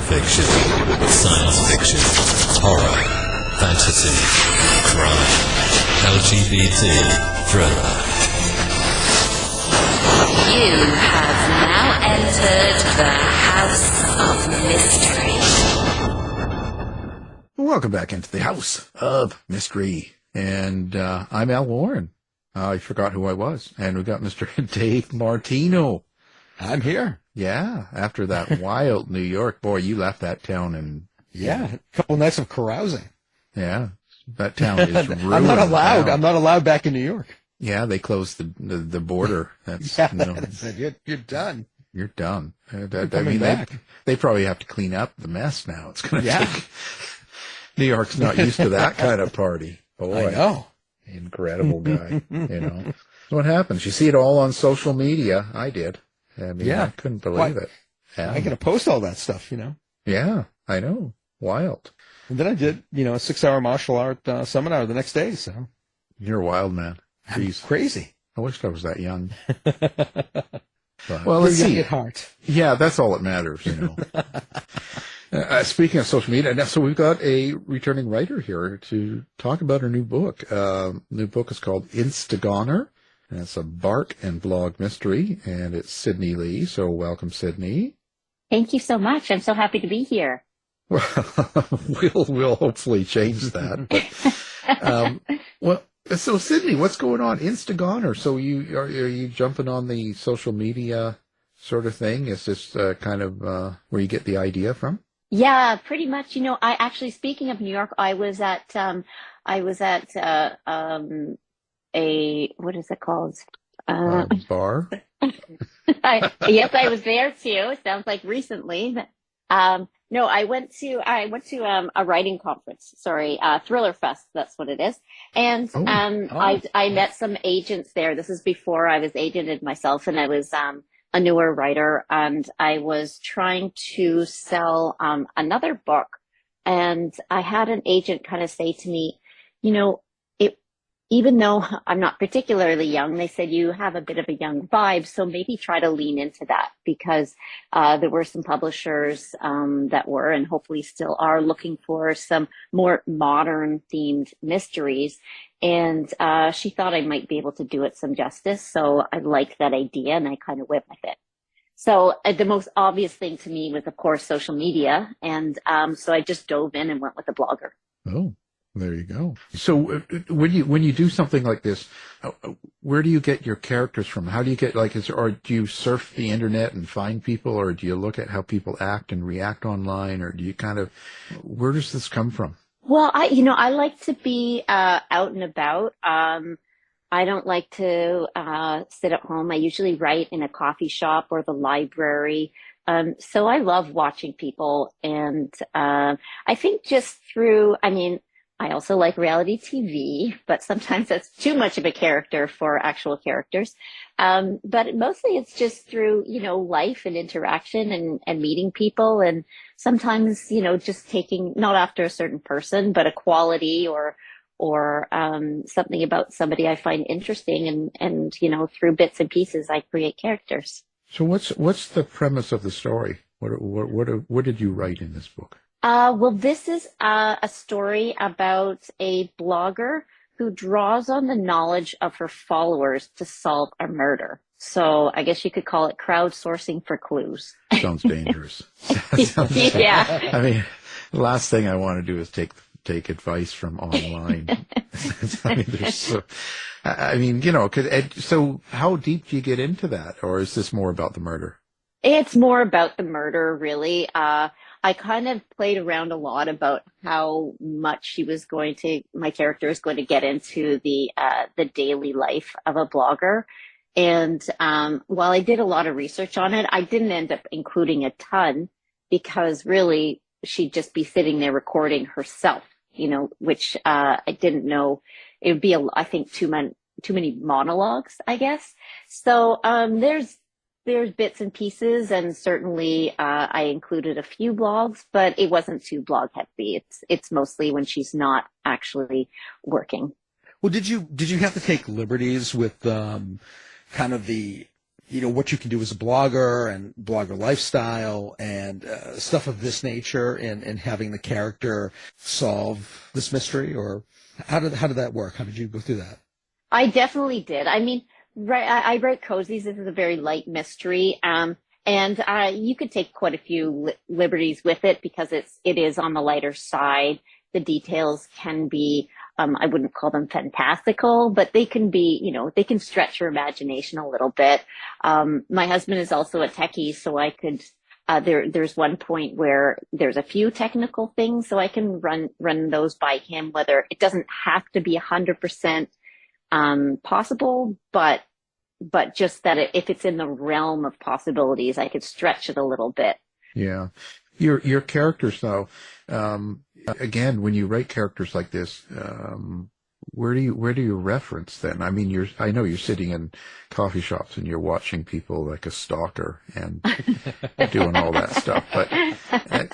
fiction, science fiction, horror, fantasy, crime, LGBT, thriller. You have now entered the House of Mystery. Welcome back into the House of Mystery. And I'm Al Warren. I forgot who I was. And we got Mr. Dave Martino. I'm here. Yeah, after that wild New York. Boy, you left that town and... Yeah, a couple nights of carousing. Yeah, that town is ruined. I'm not allowed. Now. I'm not allowed back in New York. Yeah, they closed the border. That's, yeah, you know, that's it. You're done. You're done. Back. They probably have to clean up the mess now. It's going to Yeah. take... New York's not used to that kind of party. Boy, I know. Incredible guy. You know, what happens? You see it all on social media. I did. I mean, Yeah. I couldn't believe it. Yeah. I got to post all that stuff, you know. Yeah, I know. Wild. And then I did, a 6-hour martial art seminar the next day. So You're a wild man. Jeez. crazy. I wished I was that young. But, Well, let's you're see. young at heart. Yeah, that's all that matters, you know. Speaking of social media, so we've got a returning writer here to talk about her new book. New book is called Insta-Goner, and it's a bark and blog mystery, and it's Sydney Leigh. So welcome, Sydney. Thank you so much. I'm so happy to be here. Well, we'll hopefully change that. But, so Sydney, what's going on? Insta-Goner. So are you jumping on the social media sort of thing? Is this kind of where you get the idea from? Yeah, pretty much. I actually, speaking of New York, I was at a, what is it called? Bar? Yes, I was there too. Sounds like recently. No, I went to a writing conference. Sorry, Thriller Fest. That's what it is. And I met some agents there. This is before I was agented myself, and I was a newer writer, and I was trying to sell another book. And I had an agent kind of say to me, even though I'm not particularly young, they said you have a bit of a young vibe, so maybe try to lean into that, because there were some publishers that were, and hopefully still are, looking for some more modern themed mysteries. And she thought I might be able to do it some justice, so I liked that idea, and I kind of went with it. So the most obvious thing to me was, of course, social media, and so I just dove in and went with a blogger. Oh. There you go. So when you do something like this, where do you get your characters from? How do you get, or do you surf the internet and find people, or do you look at how people act and react online, or do you where does this come from? Well, I like to be out and about. I don't like to sit at home. I usually write in a coffee shop or the library. So I love watching people, and I think just I also like reality TV, but sometimes that's too much of a character for actual characters. But mostly it's just through, life and interaction and meeting people. And sometimes, just taking, not after a certain person, but a quality or something about somebody I find interesting. And, through bits and pieces, I create characters. So what's the premise of the story? What did you write in this book? Well, this is a story about a blogger who draws on the knowledge of her followers to solve a murder. So I guess you could call it crowdsourcing for clues. Sounds dangerous. Yeah. I mean, the last thing I want to do is take advice from online. So how deep do you get into that? Or is this more about the murder? It's more about the murder, really. I kind of played around a lot about how much my character is going to get into the daily life of a blogger. And while I did a lot of research on it, I didn't end up including a ton, because really she'd just be sitting there recording herself, which I didn't know. It would be, I think, too many monologues, I guess. So there's bits and pieces, and certainly I included a few blogs, but it wasn't too blog heavy. It's mostly when she's not actually working. Well, did you have to take liberties with kind of the what you can do as a blogger and blogger lifestyle and stuff of this nature, and having the character solve this mystery? Or how did that work? How did you go through that? I definitely did. I mean, I write cozies. This is a very light mystery. And you could take quite a few liberties with it because it is on the lighter side. The details can be, I wouldn't call them fantastical, but they can be, they can stretch your imagination a little bit. My husband is also a techie, so I could, there's one point where there's a few technical things, so I can run those by him, whether it doesn't have to be 100%, possible, but just that if it's in the realm of possibilities, I could stretch it a little bit. Yeah. Your characters, though, again, when you write characters like this, where do you reference then? I mean, I know you're sitting in coffee shops and you're watching people like a stalker and doing all that stuff. But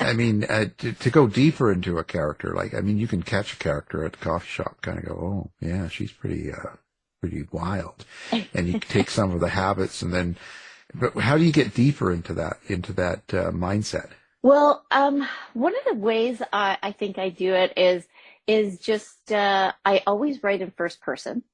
I mean, to go deeper into a character, you can catch a character at the coffee shop, kind of go, oh yeah, she's pretty wild, and you take some of the habits, but how do you get deeper into that mindset? Well, one of the ways I think I do it is just, I always write in first person.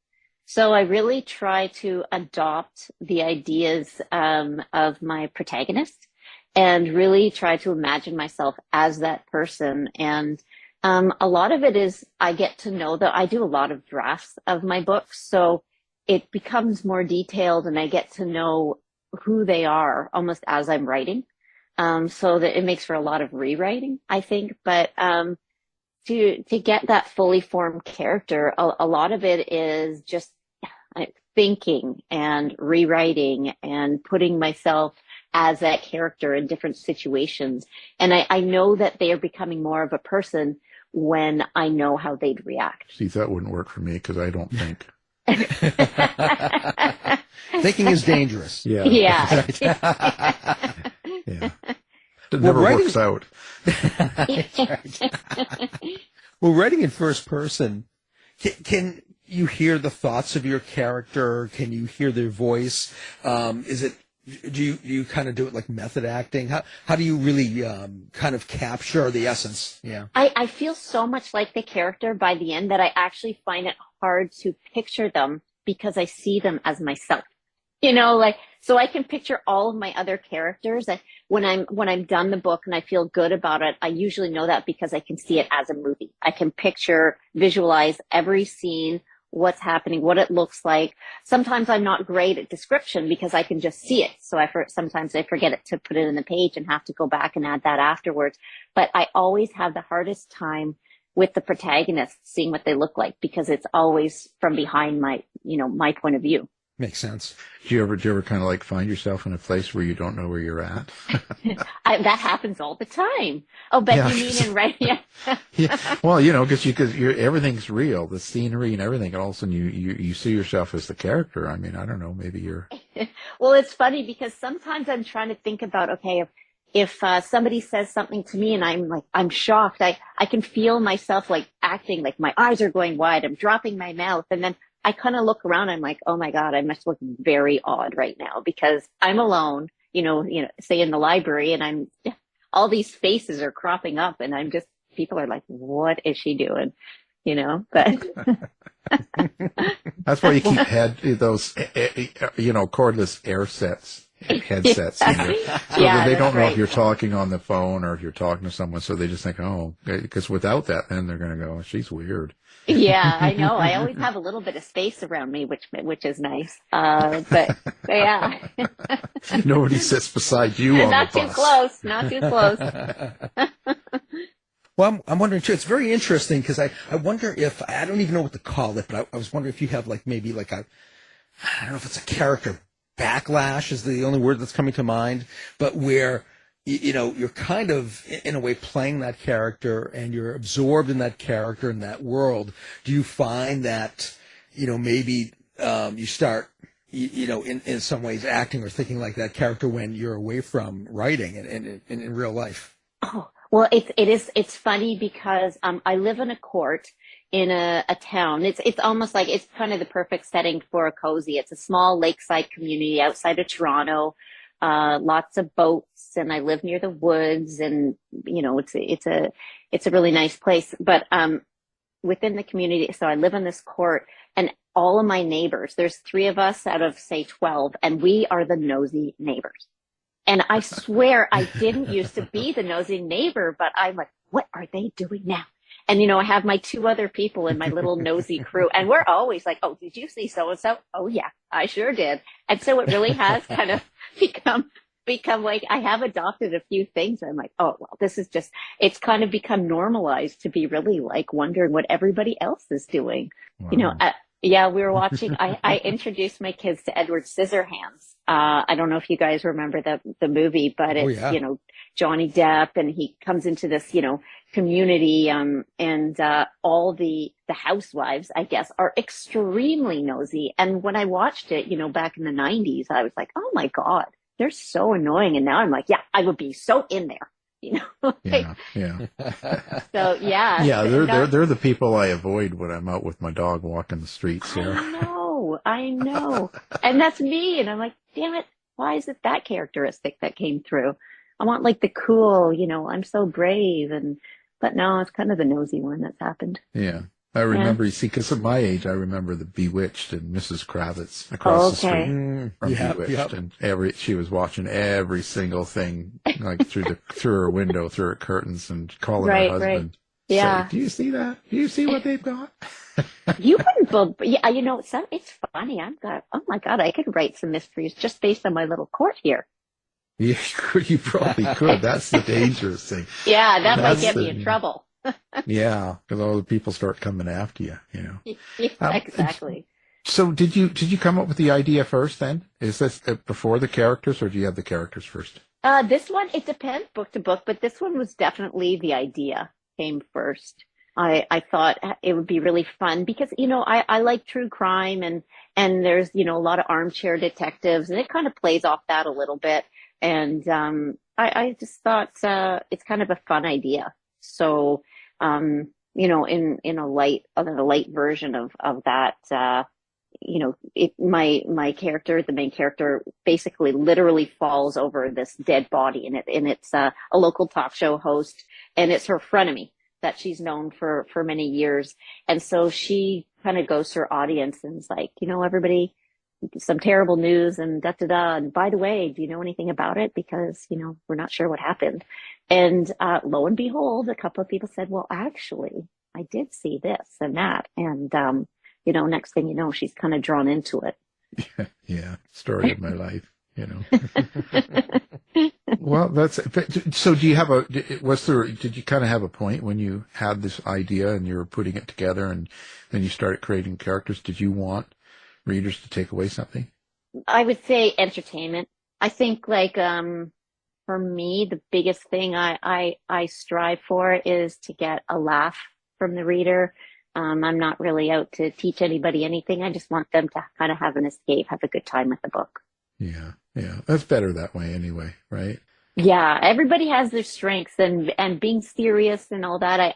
So I really try to adopt the ideas, of my protagonist and really try to imagine myself as that person. And, a lot of it is I get to know that I do a lot of drafts of my books. So it becomes more detailed and I get to know who they are almost as I'm writing. So that it makes for a lot of rewriting, I think. But to get that fully formed character, a lot of it is just thinking and rewriting and putting myself as that character in different situations. And I know that they are becoming more of a person when I know how they'd react. See, that wouldn't work for me because I don't think. Thinking is dangerous. Yeah. Yeah. Yeah. It never works out. Well, writing in first person, can you hear the thoughts of your character? Can you hear their voice? Do you kind of do it like method acting? How do you really kind of capture the essence? Yeah. I feel so much like the character by the end that I actually find it hard to picture them because I see them as myself. So I can picture all of my other characters. And when I'm done the book and I feel good about it, I usually know that because I can see it as a movie. I can visualize every scene, what's happening, what it looks like. Sometimes I'm not great at description because I can just see it. So sometimes I forget to put it in the page and have to go back and add that afterwards. But I always have the hardest time with the protagonist seeing what they look like because it's always from behind my point of view. Makes sense. Do you ever kind of find yourself in a place where you don't know where you're at? That happens all the time. Oh, but you mean in writing? Yeah. Well, because everything's real, the scenery and everything, and all of a sudden you see yourself as the character. I mean, I don't know, maybe you're. Well, it's funny because sometimes I'm trying to think about, okay, if somebody says something to me and I'm shocked, I can feel myself acting like my eyes are going wide, I'm dropping my mouth, and then I kind of look around. I'm like, oh my God, I must look very odd right now because I'm alone, say in the library and all these faces are cropping up and people are like, what is she doing? But. That's why you keep those, cordless headsets. So that they don't know if you're talking on the phone or if you're talking to someone. So they just think, because without that, then they're going to go, she's weird. Yeah, I know. I always have a little bit of space around me, which is nice. But yeah. Nobody sits beside you on Not the too bus. close. Not too close. Well, I'm wondering too. It's very interesting because I wonder if I don't even know what to call it, but I was wondering if you have maybe I don't know if it's a character backlash is the only word that's coming to mind, but where you're kind of in a way playing that character and you're absorbed in that character in that world. Do you find that maybe you start in some ways acting or thinking like that character when you're away from writing and in real life? Oh, well, it's funny because I live in a court in a town. It's almost like it's kind of the perfect setting for a cozy. It's a small lakeside community outside of Toronto. Lots of boats, and I live near the woods, and it's a really nice place. But within the community, so I live in this court, and all of my neighbors, there's 3 of us out of say 12, and we are the nosy neighbors. And I swear I didn't used to be the nosy neighbor, but I'm like, what are they doing now? And, I have my 2 other people in my little nosy crew, and we're always like, oh, did you see so-and-so? Oh, yeah, I sure did. And so it really has kind of become like, I have adopted a few things. I'm like, oh, well, it's kind of become normalized to be really like wondering what everybody else is doing. Wow. Yeah, we were watching, I introduced my kids to Edward Scissorhands. I don't know if you guys remember the movie, but it's, Johnny Depp, and he comes into this, community, and all the housewives, I guess, are extremely nosy. And when I watched it, back in the 90s, I was like, oh my God, they're so annoying. And now I'm like, yeah, I would be so in there. Yeah. So yeah. Yeah, they're the people I avoid when I'm out with my dog walking the streets here. I know. And that's me. And I'm like, damn it, why is it that characteristic that came through? I want like the cool, I'm so brave, but no, it's kind of the nosy one that's happened. Yeah. I remember, you see, because of my age, I remember the Bewitched and Mrs. Kravitz across the street from Bewitched, and she was watching every single thing, like through her window, through her curtains, and calling her husband. Right. Yeah. Say, do you see that? Do you see what they've got? You wouldn't believe, it's funny. Oh my God, I could write some mysteries just based on my little court here. Yeah, you probably could. That's the dangerous thing. Yeah, that might get me in trouble. Yeah, because all the people start coming after you, Yeah, exactly. So did you come up with the idea first then? Is this before the characters, or do you have the characters first? This one, it depends book to book, but this one was definitely the idea came first. I thought it would be really fun because, I like true crime, and there's, a lot of armchair detectives, and it kind of plays off that a little bit. And I just thought it's kind of a fun idea. So, in a light version of that, my character, the main character, basically literally falls over this dead body, and it's a local talk show host, and it's her frenemy that she's known for many years. And so she kind of goes to her audience and is like, everybody, some terrible news, and da-da-da. And by the way, do you know anything about it? Because, we're not sure what happened. And lo and behold, a couple of people said, well, actually, I did see this and that. And, next thing you know, she's kind of drawn into it. Yeah. Story of my life, Well, so do you have did you kind of have a point when you had this idea and you were putting it together and then you started creating characters? Did you want readers to take away something? I would say entertainment. I think for me, the biggest thing I strive for is to get a laugh from the reader. I'm not really out to teach anybody anything. I just want them to kind of have an escape, have a good time with the book. Yeah. That's better that way anyway, right? Yeah, everybody has their strengths, and being serious and all that.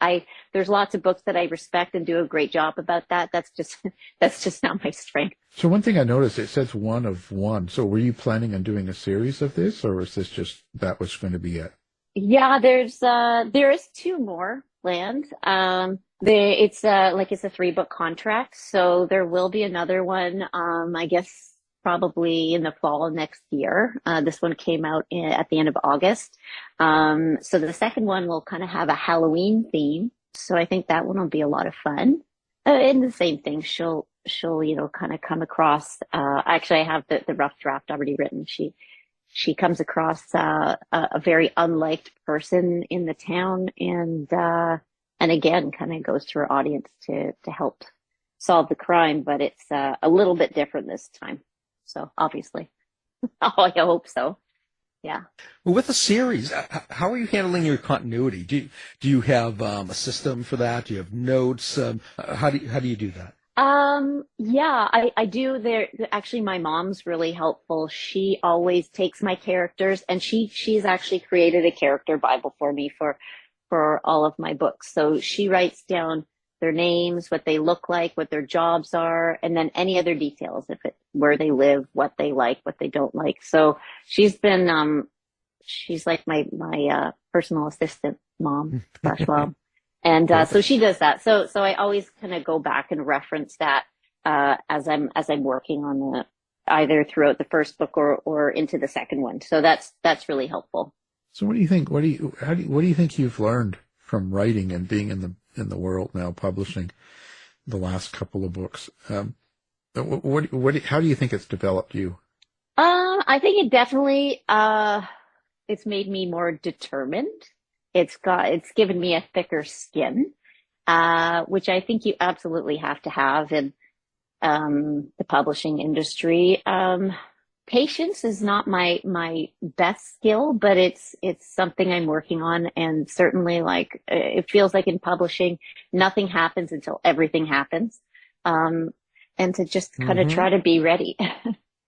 There's lots of books that I respect and do a great job about that. That's just not my strength. So one thing I noticed, it says 1 of 1. So were you planning on doing a series of this, or was this just that was going to be it? Yeah, there is 2 more planned. It's a 3-book contract, so there will be another one. I guess probably in the fall of next year. This one came out at the end of August. So the second one will kind of have a Halloween theme. So I think that one will be a lot of fun. And the same thing, she'll kind of come across, actually I have the rough draft already written. She comes across, a very unliked person in the town, and again, kind of goes to her audience to help solve the crime, but it's, a little bit different this time. So obviously, I hope so. Yeah. Well, with a series, how are you handling your continuity? Do you have a system for that? Do you have notes? How do you do that? Yeah, I do. Actually, my mom's really helpful. She always takes my characters, and she's actually created a character Bible for me for all of my books. So she writes down their names, what they look like, what their jobs are, and then any other details, where they live, what they like, what they don't like. So she's been, she's like my personal assistant mom slash mom. And, so she does that. So I always kind of go back and reference that, as I'm working on either throughout the first book or into the second one. So that's really helpful. So what do you think? What do you think you've learned from writing and being in the world now, publishing the last couple of books? How do you think it's developed you? I think it definitely, it's made me more determined. It's given me a thicker skin, which I think you absolutely have to have in, the publishing industry. Patience is not my best skill, but it's something I'm working on. And certainly, like, it feels like in publishing, nothing happens until everything happens. And to just kind of try to be ready,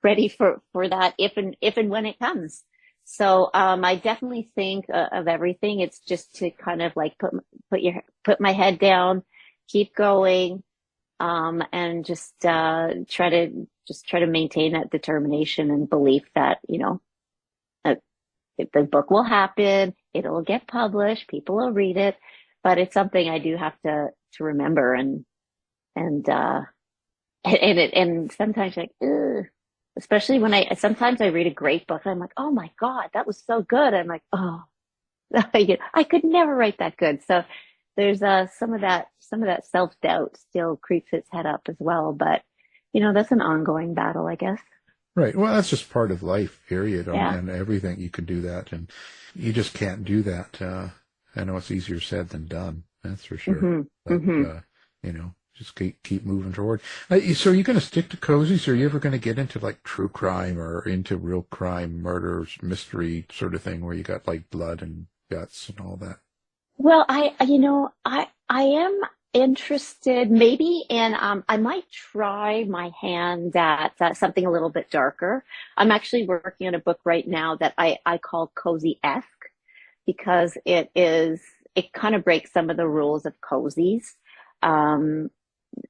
ready for that if and when it comes. So, I definitely think of everything. It's just to kind of like put my head down, keep going, and just try to maintain that determination and belief that, that the book will happen, it'll get published, people will read it, but it's something I do have to remember and sometimes like, ugh. Especially when sometimes I read a great book and I'm like, oh my God, that was so good. I'm like, oh, I could never write that good. So there's some of that self-doubt still creeps its head up as well. But, that's an ongoing battle, I guess. Right. Well, that's just part of life, period. Yeah. And everything, you can do that. And you just can't do that. I know it's easier said than done. That's for sure. But, just keep moving forward. So are you going to stick to cozies, or are you ever going to get into like true crime or into real crime, murders, mystery sort of thing where you got like blood and guts and all that? Well, I am interested maybe in, I might try my hand at something a little bit darker. I'm actually working on a book right now that I call cozy-esque, because it kind of breaks some of the rules of cozies.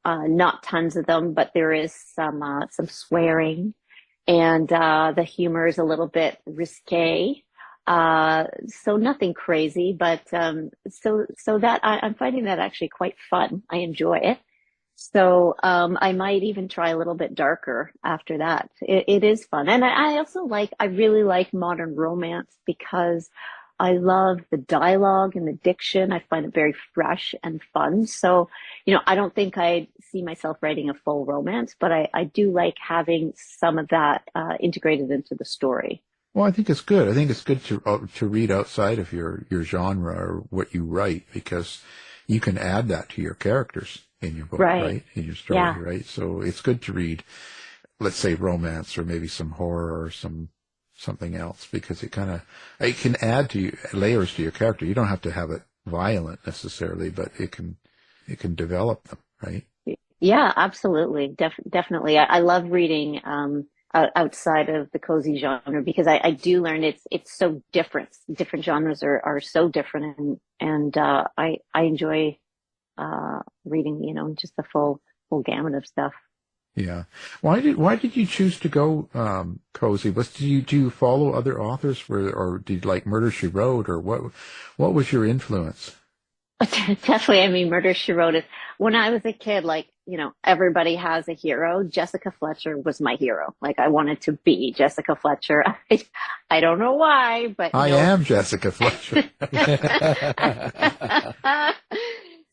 Not tons of them, but there is some swearing, and the humor is a little bit risque. So nothing crazy, but so that I'm finding that actually quite fun. I enjoy it. So I might even try a little bit darker after that. It is fun, and I really like modern romance because I love the dialogue and the diction. I find it very fresh and fun. So, I don't think I see myself writing a full romance, but I do like having some of that integrated into the story. Well, I think it's good. I think it's good to read outside of your genre or what you write, because you can add that to your characters in your book, right? In your story, yeah. Right? So it's good to read, let's say, romance or maybe some horror or something else, because it can add layers to your character. You don't have to have it violent necessarily, but it can develop them, right? Yeah, absolutely. Definitely. I love reading, outside of the cozy genre, because I do learn it's so different. Different genres are so different, and I enjoy, reading, just the full gamut of stuff. Yeah. Why did you choose to go cozy? Do you follow other authors or did you like Murder, She Wrote, or what was your influence? Definitely. I mean, Murder, She Wrote is, when I was a kid, like, everybody has a hero. Jessica Fletcher was my hero. Like, I wanted to be Jessica Fletcher. I don't know why, but I am Jessica Fletcher.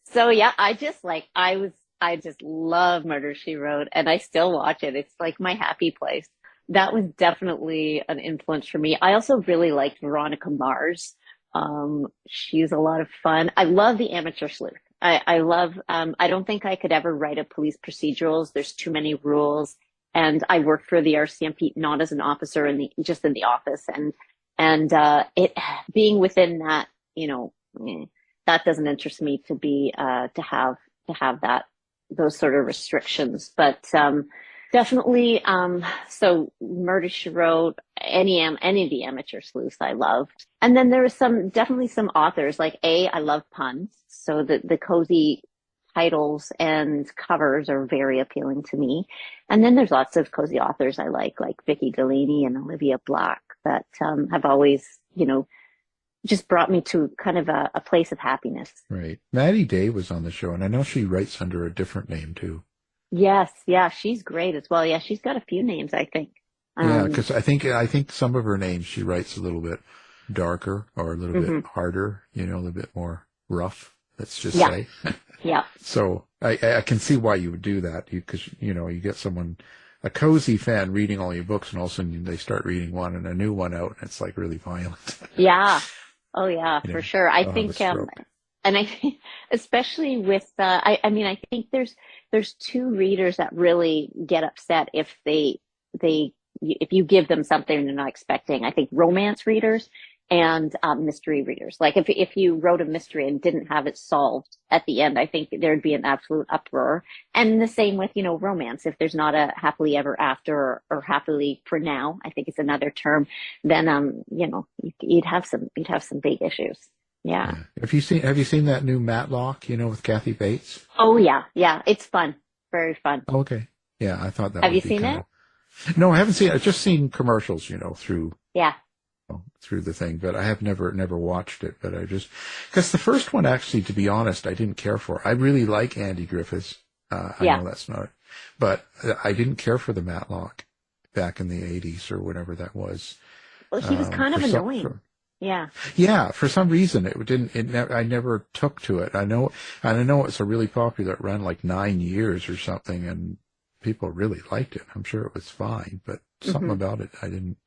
So yeah, I just love Murder, She Wrote, and I still watch it. It's like my happy place. That was definitely an influence for me. I also really liked Veronica Mars. She's a lot of fun. I love The Amateur Sleuth. I love, I don't think I could ever write a police procedurals. There's too many rules. And I worked for the RCMP, not as an officer just in the office. And it being within that, that doesn't interest me to be, to have that, those sort of restrictions. But, definitely, so Murder, She Wrote, any of the Amateur Sleuths I love. And then there was definitely some authors, like I love puns. So the cozy titles and covers are very appealing to me. And then there's lots of cozy authors I like Vicky Delaney and Olivia Black, that have always, just brought me to kind of a place of happiness. Right. Maddie Day was on the show, and I know she writes under a different name too. Yes, yeah, she's great as well. Yeah, she's got a few names, I think. Yeah, because I think some of her names she writes a little bit darker or a little bit harder, a little bit more rough. Let's just say. Yeah. So I can see why you would do that, because you get someone, a cozy fan, reading all your books, and all of a sudden they start reading one and a new one out, and it's like really violent. Yeah. Oh yeah, for sure. I think, and I think especially with, I think there's two readers that really get upset if if you give them something they're not expecting. I think romance readers and mystery readers. Like if you wrote a mystery and didn't have it solved at the end, I think there'd be an absolute uproar. And the same with, romance. If there's not a happily ever after or happily for now, I think it's another term, then you'd have some big issues. Yeah. Have you seen that new Matlock, with Kathy Bates? Oh yeah. Yeah. It's fun. Very fun. Okay. Yeah. I thought that Have would you be seen it? No, I haven't seen it. I've just seen commercials, through the thing, but I have never watched it. But because the first one, actually, to be honest, I didn't care for. I really like Andy Griffiths. I know that's not, but I didn't care for the Matlock back in the 80s or whatever that was. Well, he was kind of annoying. Yeah, for some reason I never took to it. I know it's a really popular, it ran like 9 years or something, and people really liked it. I'm sure it was fine, but something about it I didn't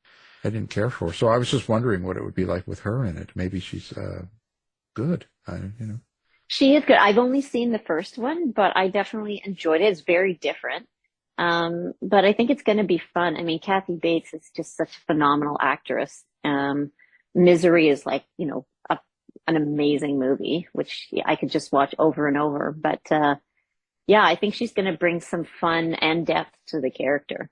care for. So I was just wondering what it would be like with her in it. Maybe she's good. She is good. I've only seen the first one, but I definitely enjoyed it. It's very different. But I think it's going to be fun. I mean, Kathy Bates is just such a phenomenal actress. Misery is like, an amazing movie, which I could just watch over and over. But I think she's going to bring some fun and depth to the character.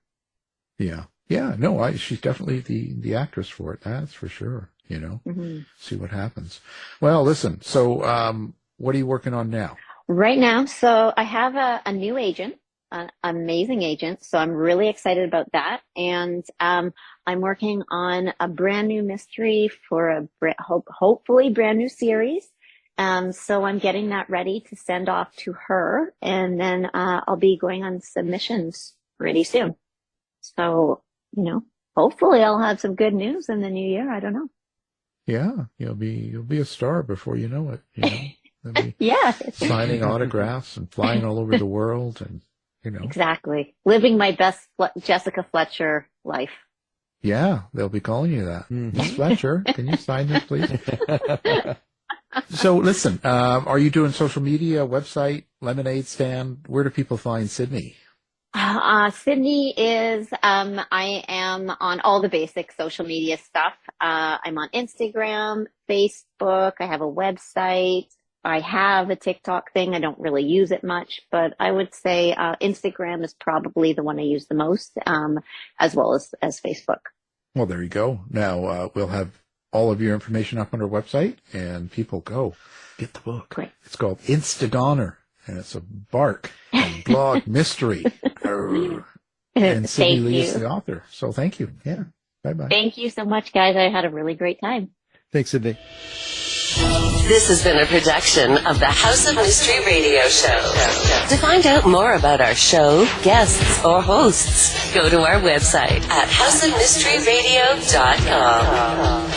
Yeah. Yeah. No, she's definitely the actress for it. That's for sure. See what happens. Well, listen, so what are you working on now? Right now, so I have a new agent, an amazing agent. So I'm really excited about that. And I'm working on a brand new mystery for hopefully brand new series. So I'm getting that ready to send off to her, and then I'll be going on submissions pretty soon. So, hopefully I'll have some good news in the new year. I don't know. Yeah, you'll be a star before you know it. Yeah. Signing autographs and flying all over the world, and Exactly. Living my best Jessica Fletcher life. Yeah, they'll be calling you that. Miss Fletcher, can you sign this, please? So listen, are you doing social media, website, lemonade stand? Where do people find Sydney? Sydney is, I am on all the basic social media stuff. I'm on Instagram, Facebook. I have a website. I have a TikTok thing. I don't really use it much, but I would say Instagram is probably the one I use the most, as well as Facebook. Well, there you go. Now we'll have all of your information up on our website, and people go get the book. Great. It's called Insta-Goner, and it's a bark and blog mystery. And Sydney Leigh is the author. So thank you. Yeah. Bye-bye. Thank you so much, guys. I had a really great time. Thanks, Sydney. This has been a production of the House of Mystery Radio Show. To find out more about our show, guests, or hosts, go to our website at houseofmysteryradio.com.